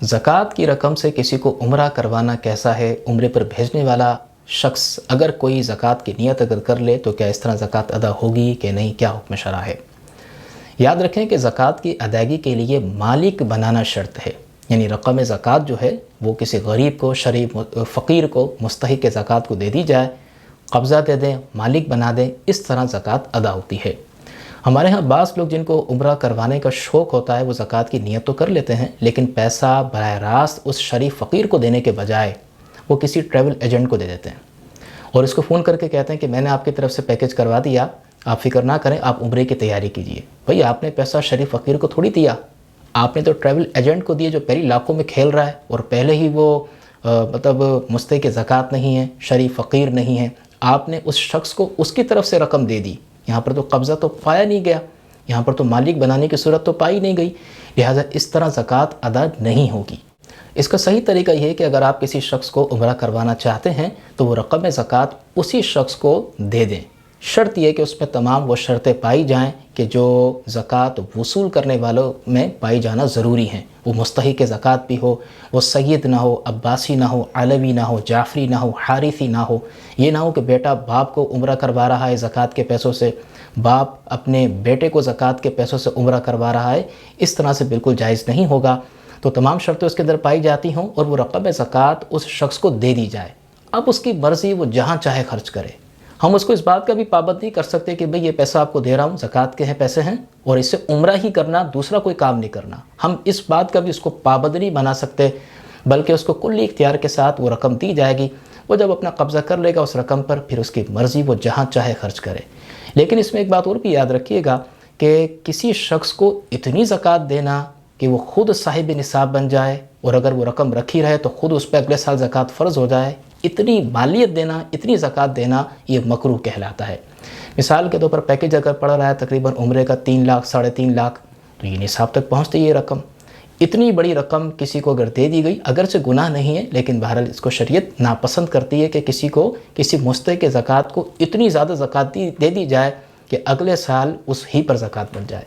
ज़कात की रकम से किसी को उम्रा करवाना कैसा है? उम्रे पर भेजने वाला शख्स अगर कोई ज़कात की नियत अगर कर ले तो क्या इस तरह ज़कात अदा होगी कि नहीं? क्या हुक्म शरअ है? याद रखें कि ज़कात की अदायगी के लिए मालिक बनाना शर्त है। यानी रकम ज़कात जो है वो किसी गरीब को, शरीफ फ़कीर को, मुस्तहिक़ ज़कात को दे दी जाए, कब्ज़ा दे दें, मालिक बना दें, इस तरह ज़कात अदा होती है। हमारे यहाँ बाज़ लोग जिनको उम्रा करवाने का शौक़ होता है वो ज़कात की नियत तो कर लेते हैं, लेकिन पैसा बराह रास्त उस शरीफ फ़कीर को देने के बजाय वो किसी ट्रैवल एजेंट को दे देते हैं और इसको फ़ोन करके कहते हैं कि मैंने आपकी तरफ से पैकेज करवा दिया, आप फ़िक्र ना करें, आप उम्रे की तैयारी कीजिए। भाई आपने पैसा शरीफ फ़कीर को थोड़ी दिया, आपने तो ट्रैवल एजेंट को दिए जो पहले लाखों में खेल रहा है और पहले ही वो मतलब मुस्तहिक़ ज़कात नहीं है, शरीफ फ़कीर नहीं है। आपने उस शख्स को उसकी तरफ से रकम दे दी, यहाँ पर तो कब्ज़ा तो पाया नहीं गया, यहाँ पर तो मालिक बनाने की सूरत तो पाई नहीं गई, लिहाजा इस तरह ज़कात अदा नहीं होगी। इसका सही तरीका यह है कि अगर आप किसी शख्स को उम्रा करवाना चाहते हैं तो वो रकम ज़कात उसी शख्स को दे दें। शर्त यह कि उसमें तमाम वो शर्तें पाई जाएं कि जो ज़कात वसूल करने वालों में पाई जाना ज़रूरी हैं। वो मुस्तहिक़ ज़कात भी हो, वो सैयद ना हो, अब्बासी ना हो, अलवी ना हो, जाफ़री ना हो, हारिसी ना हो। ये ना हो कि बेटा बाप को उम्रा करवा रहा है ज़कात के पैसों से, बाप अपने बेटे को ज़कात के पैसों से उम्रा करवा रहा है, इस तरह से बिल्कुल जायज़ नहीं होगा। तो तमाम शर्तें उसके अंदर पाई जाती हों और वो रकम ज़कात उस शख्स को दे दी जाए। अब उसकी मर्ज़ी, वो जहाँ चाहे खर्च करे। हम उसको इस बात का भी पाबंद नहीं कर सकते कि भाई ये पैसा आपको दे रहा हूँ, ज़कात के हैं पैसे हैं और इससे उम्रा ही करना, दूसरा कोई काम नहीं करना। हम इस बात का भी उसको पाबंद नहीं बना सकते, बल्कि उसको कुल्ली इख्तियार के साथ वो रकम दी जाएगी। वो जब अपना कब्ज़ा कर लेगा उस रकम पर, फिर उसकी मर्ज़ी, वो जहाँ चाहे खर्च करे। लेकिन इसमें एक बात और भी याद रखिएगा कि किसी शख्स को इतनी ज़कात देना कि वो ख़ुद साहिब निसाब बन जाए और अगर वो रकम रखी रहे तो ख़ुद उस पर अगले साल ज़कात फ़र्ज़ हो जाए, इतनी मालियत देना, इतनी ज़कात देना, ये मकरूह कहलाता है। मिसाल के तौर पर पैकेज अगर पड़ रहा है तकरीबन उम्रे का 3 लाख, 3.5 लाख, तो ये निसाब तक पहुँचती है ये रकम। इतनी बड़ी रकम किसी को अगर दे दी गई, अगर से गुनाह नहीं है, लेकिन बहरहाल इसको शरीयत नापसंद करती है कि किसी को, किसी मुस्तहिक़ ज़कात को इतनी ज़्यादा ज़कात दे दी जाए कि अगले साल उस ही पर ज़कात बन जाए।